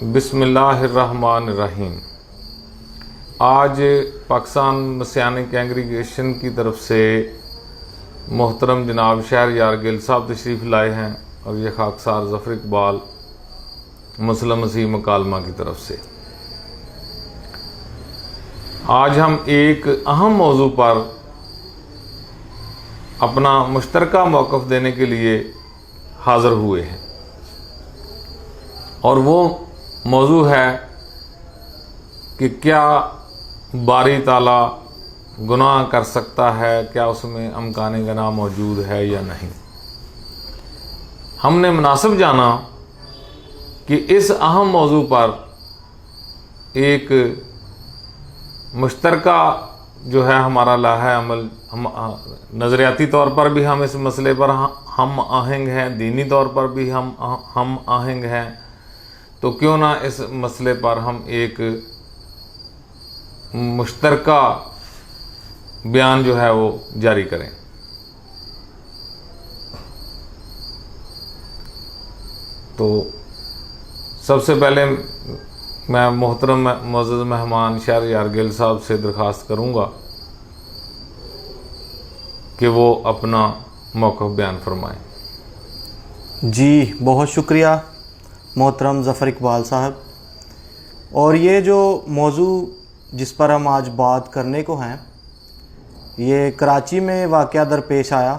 بسم اللہ الرحمن الرحیم۔ آج پاکستان مسیحی کانگریگیشن کی طرف سے محترم جناب شہریار گل صاحب تشریف لائے ہیں اور یہ خاکسار ظفر اقبال مسلم مسیح مکالمہ کی طرف سے آج ہم ایک اہم موضوع پر اپنا مشترکہ موقف دینے کے لیے حاضر ہوئے ہیں، اور وہ موضوع ہے کہ کیا باری تعالیٰ گناہ کر سکتا ہے، کیا اس میں امکان گناہ موجود ہے یا نہیں۔ ہم نے مناسب جانا کہ اس اہم موضوع پر ایک مشترکہ جو ہے ہمارا لاحہ عمل، نظریاتی طور پر بھی ہم اس مسئلے پر ہم آہنگ ہیں، دینی طور پر بھی ہم آہنگ ہیں، تو کیوں نہ اس مسئلے پر ہم ایک مشترکہ بیان جو ہے وہ جاری کریں۔ تو سب سے پہلے میں محترم معزز مہمان شہریار گل صاحب سے درخواست کروں گا کہ وہ اپنا موقف بیان فرمائیں۔ جی بہت شکریہ محترم ظفر اقبال صاحب۔ اور یہ جو موضوع جس پر ہم آج بات کرنے کو ہیں، یہ کراچی میں واقعہ درپیش آیا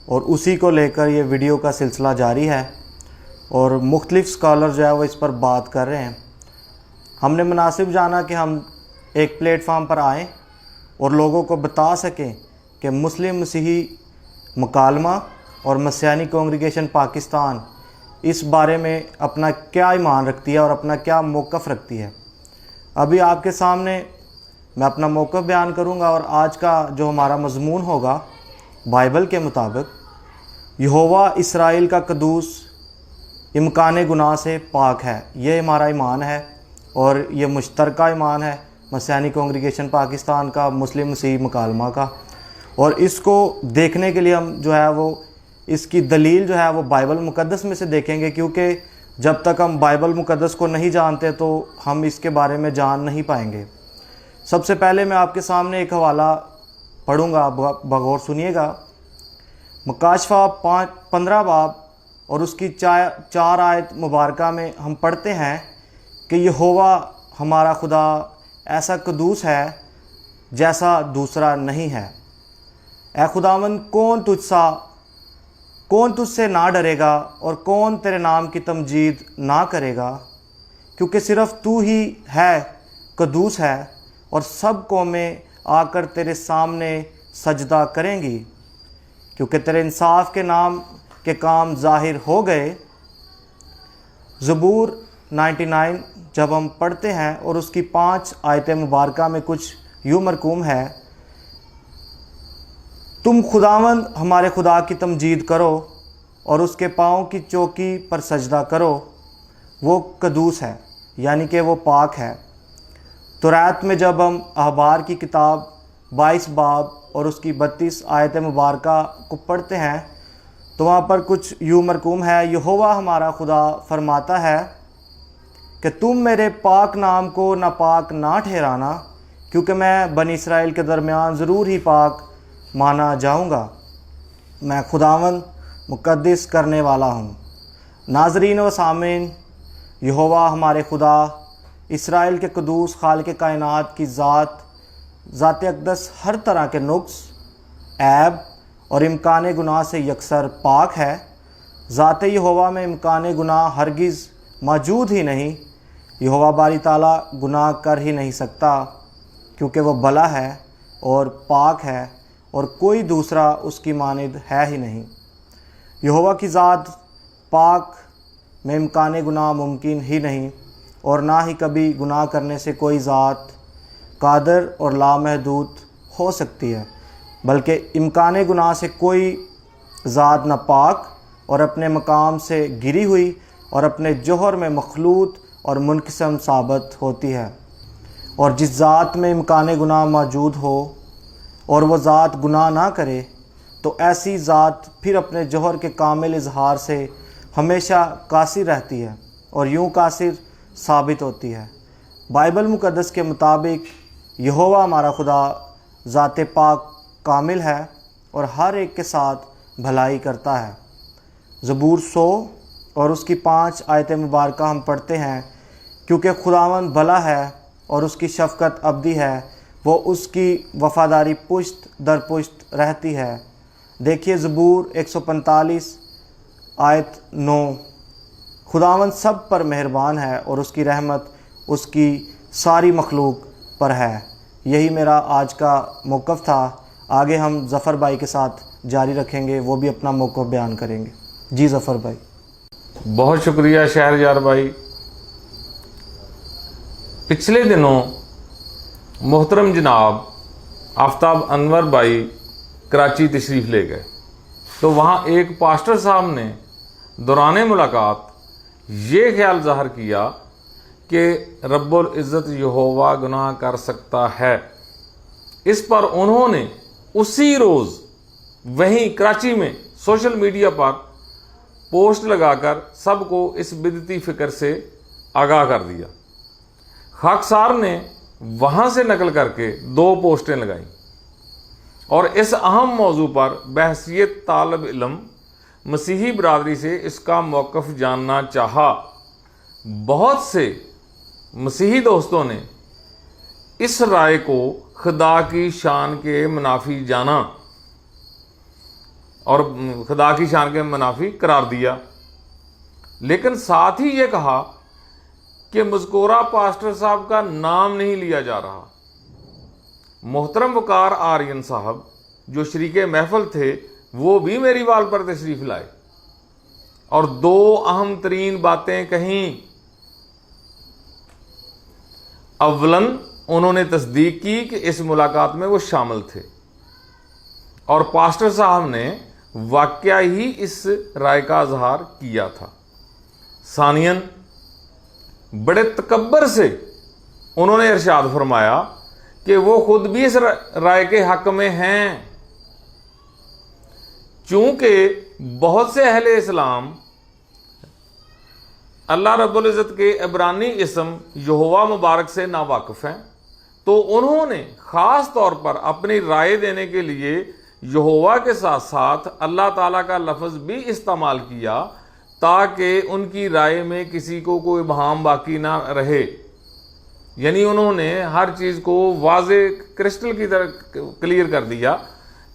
اور اسی کو لے کر یہ ویڈیو کا سلسلہ جاری ہے، اور مختلف سکالر جو ہے وہ اس پر بات کر رہے ہیں۔ ہم نے مناسب جانا کہ ہم ایک پلیٹ فارم پر آئیں اور لوگوں کو بتا سکیں کہ مسلم مسیحی مکالمہ اور مسیحی کانگریگیشن پاکستان اس بارے میں اپنا کیا ایمان رکھتی ہے اور اپنا کیا موقف رکھتی ہے۔ ابھی آپ کے سامنے میں اپنا موقف بیان کروں گا، اور آج کا جو ہمارا مضمون ہوگا بائبل کے مطابق یہوہ اسرائیل کا قدوس امکان گناہ سے پاک ہے۔ یہ ہمارا ایمان ہے، اور یہ مشترکہ ایمان ہے مسیحی کانگریگیشن پاکستان کا، مسلم مسیحی مکالمہ کا۔ اور اس کو دیکھنے کے لیے ہم جو ہے وہ اس کی دلیل جو ہے وہ بائبل مقدس میں سے دیکھیں گے، کیونکہ جب تک ہم بائبل مقدس کو نہیں جانتے تو ہم اس کے بارے میں جان نہیں پائیں گے۔ سب سے پہلے میں آپ کے سامنے ایک حوالہ پڑھوں گا، بغور سنیے گا۔ مکاشفہ 15 باب اور اس کی 4 آیت مبارکہ میں ہم پڑھتے ہیں کہ یہوہ ہمارا خدا ایسا قدوس ہے جیسا دوسرا نہیں ہے۔ اے خداوند، کون تجھ سے نہ ڈرے گا، اور کون تیرے نام کی تمجید نہ کرے گا، کیونکہ صرف تو ہی ہے قدوس ہے، اور سب قومیں آ کر تیرے سامنے سجدہ کریں گی، کیونکہ تیرے انصاف کے نام کے کام ظاہر ہو گئے۔ زبور 99 جب ہم پڑھتے ہیں اور اس کی 5 آیت مبارکہ میں کچھ یوں مرقوم ہے، تم خداوند ہمارے خدا کی تمجید کرو اور اس کے پاؤں کی چوکی پر سجدہ کرو، وہ قدوس ہے، یعنی کہ وہ پاک ہے۔ توریت میں جب ہم احبار کی کتاب 22 باب اور اس کی 32 آیت مبارکہ کو پڑھتے ہیں تو وہاں پر کچھ یوں مرقوم ہے، یہوہ ہمارا خدا فرماتا ہے کہ تم میرے پاک نام کو ناپاک نہ ٹھہرانا، کیونکہ میں بنی اسرائیل کے درمیان ضرور ہی پاک مانا جاؤں گا، میں خداوند مقدس کرنے والا ہوں۔ ناظرین و سامعین، یہوہ ہمارے خدا اسرائیل کے قدوس خالق کائنات کی ذات اقدس ہر طرح کے نقص، عیب اور امکان گناہ سے یکسر پاک ہے۔ ذات یہوہ میں امکان گناہ ہرگز موجود ہی نہیں۔ یہوہ باری تعالیٰ گناہ کر ہی نہیں سکتا، کیونکہ وہ بھلا ہے اور پاک ہے، اور کوئی دوسرا اس کی مانند ہے ہی نہیں۔ یہوہ کی ذات پاک میں امکان گناہ ممکن ہی نہیں، اور نہ ہی کبھی گناہ کرنے سے کوئی ذات قادر اور لامحدود ہو سکتی ہے، بلکہ امکان گناہ سے کوئی ذات ناپاک اور اپنے مقام سے گری ہوئی اور اپنے جوہر میں مخلوط اور منقسم ثابت ہوتی ہے۔ اور جس ذات میں امکان گناہ موجود ہو اور وہ ذات گناہ نہ کرے، تو ایسی ذات پھر اپنے جوہر کے کامل اظہار سے ہمیشہ قاصر رہتی ہے، اور یوں قاصر ثابت ہوتی ہے۔ بائبل مقدس کے مطابق یہوہ ہمارا خدا ذات پاک کامل ہے اور ہر ایک کے ساتھ بھلائی کرتا ہے۔ زبور 100 اور اس کی 5 آیت مبارکہ ہم پڑھتے ہیں، کیونکہ خداوند بھلا ہے اور اس کی شفقت ابدی ہے، وہ اس کی وفاداری پشت در پشت رہتی ہے۔ دیکھیے زبور 145 آیت 9، خداوند سب پر مہربان ہے اور اس کی رحمت اس کی ساری مخلوق پر ہے۔ یہی میرا آج کا موقف تھا۔ آگے ہم ظفر بھائی کے ساتھ جاری رکھیں گے، وہ بھی اپنا موقف بیان کریں گے۔ جی ظفر بھائی۔ بہت شکریہ شہریار بھائی۔ پچھلے دنوں محترم جناب آفتاب انور بھائی کراچی تشریف لے گئے، تو وہاں ایک پاسٹر صاحب نے دوران ملاقات یہ خیال ظاہر کیا کہ رب العزت یہوہ گناہ کر سکتا ہے۔ اس پر انہوں نے اسی روز وہیں کراچی میں سوشل میڈیا پر پوسٹ لگا کر سب کو اس بدعتی فکر سے آگاہ کر دیا۔ خاکسار نے وہاں سے نقل کر کے 2 پوسٹیں لگائیں اور اس اہم موضوع پر بحیثیت طالب علم مسیحی برادری سے اس کا موقف جاننا چاہا۔ بہت سے مسیحی دوستوں نے اس رائے کو خدا کی شان کے منافی جانا اور خدا کی شان کے منافی قرار دیا، لیکن ساتھ ہی یہ کہا کہ مذکورہ پاسٹر صاحب کا نام نہیں لیا جا رہا۔ محترم وقار آرین صاحب جو شریک محفل تھے، وہ بھی میری وال پر تشریف لائے اور 2 اہم ترین باتیں کہیں۔ اولاً انہوں نے تصدیق کی کہ اس ملاقات میں وہ شامل تھے اور پاسٹر صاحب نے واقعہ ہی اس رائے کا اظہار کیا تھا۔ ثانیاً بڑے تکبر سے انہوں نے ارشاد فرمایا کہ وہ خود بھی اس رائے کے حق میں ہیں، چونکہ بہت سے اہل اسلام اللہ رب العزت کے عبرانی اسم یہوہ مبارک سے ناواقف ہیں، تو انہوں نے خاص طور پر اپنی رائے دینے کے لیے یہوہ کے ساتھ ساتھ اللہ تعالیٰ کا لفظ بھی استعمال کیا تاکہ ان کی رائے میں کسی کو کوئی ابہام باقی نہ رہے۔ یعنی انہوں نے ہر چیز کو واضح کرسٹل کی طرح کلیئر کر دیا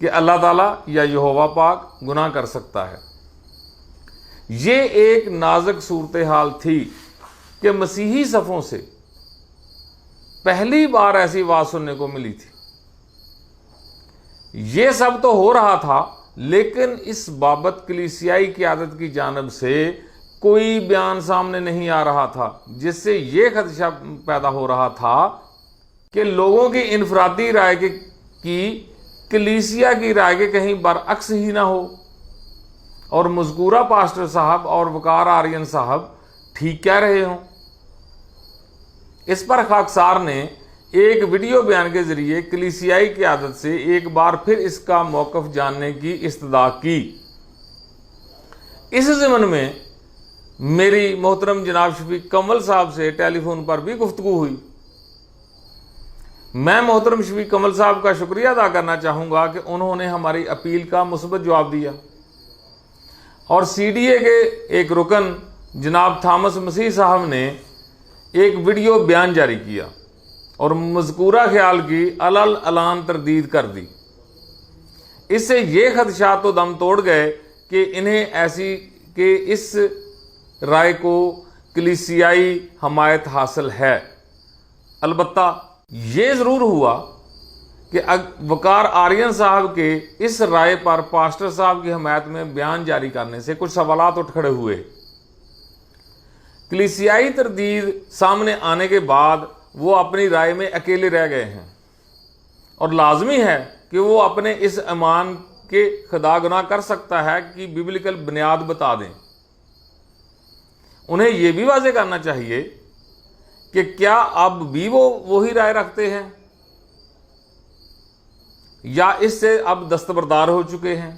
کہ اللہ تعالیٰ یا یہوہ پاک گناہ کر سکتا ہے۔ یہ ایک نازک صورتحال تھی کہ مسیحی صفوں سے پہلی بار ایسی بات سننے کو ملی تھی۔ یہ سب تو ہو رہا تھا، لیکن اس بابت کلیسیائی قیادت کی جانب سے کوئی بیان سامنے نہیں آ رہا تھا، جس سے یہ خدشہ پیدا ہو رہا تھا کہ لوگوں کی انفرادی رائے کی کلیسیا کی رائے کے کہیں برعکس ہی نہ ہو اور مذکورہ پاسٹر صاحب اور وقار آرین صاحب ٹھیک کہہ رہے ہوں۔ اس پر خاکسار نے ایک ویڈیو بیان کے ذریعے کلیسیائی قیادت سے ایک بار پھر اس کا موقف جاننے کی استدعا کی۔ اس ضمن میں میری محترم جناب شفیق کمل صاحب سے ٹیلی فون پر بھی گفتگو ہوئی۔ میں محترم شفیق کمل صاحب کا شکریہ ادا کرنا چاہوں گا کہ انہوں نے ہماری اپیل کا مثبت جواب دیا اور سی ڈی اے کے ایک رکن جناب تھامس مسیح صاحب نے ایک ویڈیو بیان جاری کیا اور مذکورہ خیال کی علل اعلان تردید کر دی۔ اس سے یہ خدشات تو دم توڑ گئے کہ انہیں ایسی کہ اس رائے کو کلیسیائی حمایت حاصل ہے۔ البتہ یہ ضرور ہوا کہ وقار آرین صاحب کے اس رائے پر پاسٹر صاحب کی حمایت میں بیان جاری کرنے سے کچھ سوالات اٹھ کھڑے ہوئے۔ کلیسیائی تردید سامنے آنے کے بعد وہ اپنی رائے میں اکیلے رہ گئے ہیں اور لازمی ہے کہ وہ اپنے اس ایمان کے خدا گناہ کر سکتا ہے کہ بیبلیکل بنیاد بتا دیں۔ انہیں یہ بھی واضح کرنا چاہیے کہ کیا اب بھی وہ وہی رائے رکھتے ہیں یا اس سے اب دستبردار ہو چکے ہیں۔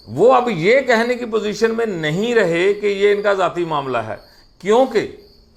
وہ اب یہ کہنے کی پوزیشن میں نہیں رہے کہ یہ ان کا ذاتی معاملہ ہے، کیونکہ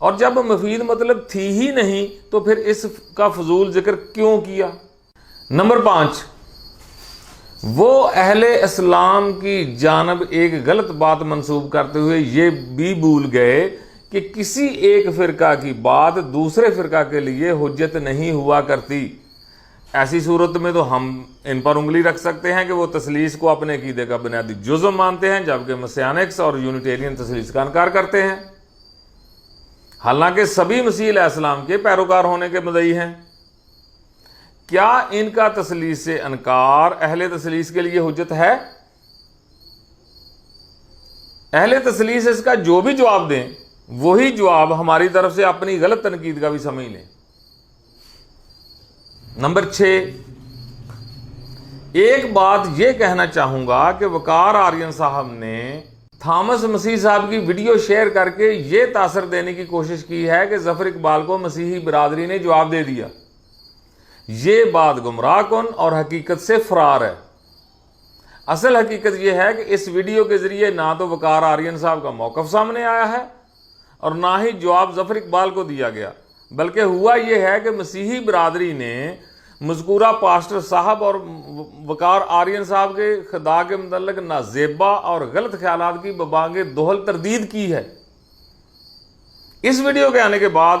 اور جب مفید مطلب تھی ہی نہیں تو پھر اس کا فضول ذکر کیوں کیا؟ نمبر 5، وہ اہل اسلام کی جانب ایک غلط بات منسوب کرتے ہوئے یہ بھی بھول گئے کہ کسی ایک فرقہ کی بات دوسرے فرقہ کے لیے حجت نہیں ہوا کرتی۔ ایسی صورت میں تو ہم ان پر انگلی رکھ سکتے ہیں کہ وہ تثلیث کو اپنے عقیدے کا بنیادی جزو مانتے ہیں، جبکہ مسیانکس اور یونیٹیرین تثلیث کا انکار کرتے ہیں، حالانکہ سبھی مسیح علیہ السلام کے پیروکار ہونے کے مدعی ہیں۔ کیا ان کا تثلیث سے انکار اہل تثلیث کے لیے حجت ہے؟ اہل تثلیث اس کا جو بھی جواب دیں وہی جواب ہماری طرف سے اپنی غلط تنقید کا بھی سمجھ لیں۔ نمبر 6، ایک بات یہ کہنا چاہوں گا کہ وقار آرین صاحب نے تھامس مسیح صاحب کی ویڈیو شیئر کر کے یہ تاثر دینے کی کوشش کی ہے کہ ظفر اقبال کو مسیحی برادری نے جواب دے دیا۔ یہ بات گمراہ کن اور حقیقت سے فرار ہے۔ اصل حقیقت یہ ہے کہ اس ویڈیو کے ذریعے نہ تو وقار آرین صاحب کا موقف سامنے آیا ہے اور نہ ہی جواب ظفر اقبال کو دیا گیا، بلکہ ہوا یہ ہے کہ مسیحی برادری نے مذکورہ پاسٹر صاحب اور وقار آرین صاحب کے خدا کے متعلق نازیبا اور غلط خیالات کی ببانگ دوہل تردید کی ہے۔ اس ویڈیو کے آنے کے بعد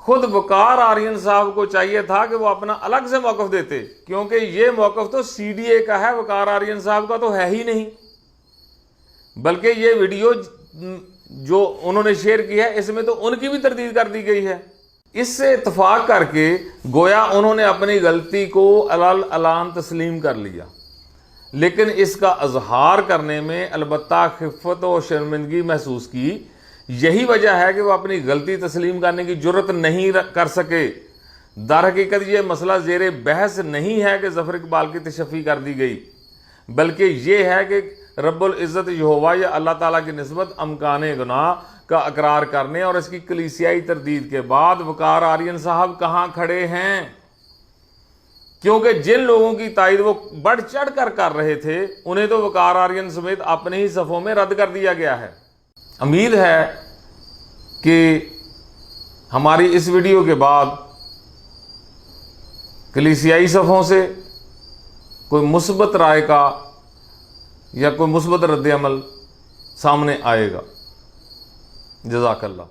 خود وقار آرین صاحب کو چاہیے تھا کہ وہ اپنا الگ سے موقف دیتے، کیونکہ یہ موقف تو سی ڈی اے کا ہے، وقار آرین صاحب کا تو ہے ہی نہیں، بلکہ یہ ویڈیو جو انہوں نے شیئر کی ہے اس میں تو ان کی بھی تردید کر دی گئی ہے۔ اس سے اتفاق کر کے گویا انہوں نے اپنی غلطی کو علان تسلیم کر لیا، لیکن اس کا اظہار کرنے میں البتہ خفت و شرمندگی محسوس کی۔ یہی وجہ ہے کہ وہ اپنی غلطی تسلیم کرنے کی جرت نہیں کر سکے۔ در حقیقت یہ مسئلہ زیر بحث نہیں ہے کہ ظفر اقبال کی تشفی کر دی گئی، بلکہ یہ ہے کہ رب العزت یہوہ یا اللہ تعالیٰ کی نسبت امکان گناہ کا اقرار کرنے اور اس کی کلیسیائی تردید کے بعد وقار آرین صاحب کہاں کھڑے ہیں، کیونکہ جن لوگوں کی تائید وہ بڑھ چڑھ کر رہے تھے انہیں تو وقار آرین سمیت اپنے ہی صفوں میں رد کر دیا گیا ہے۔ امید ہے کہ ہماری اس ویڈیو کے بعد کلیسیائی صفوں سے کوئی مثبت رائے کا یا کوئی مثبت رد عمل سامنے آئے گا۔ جزاک اللہ۔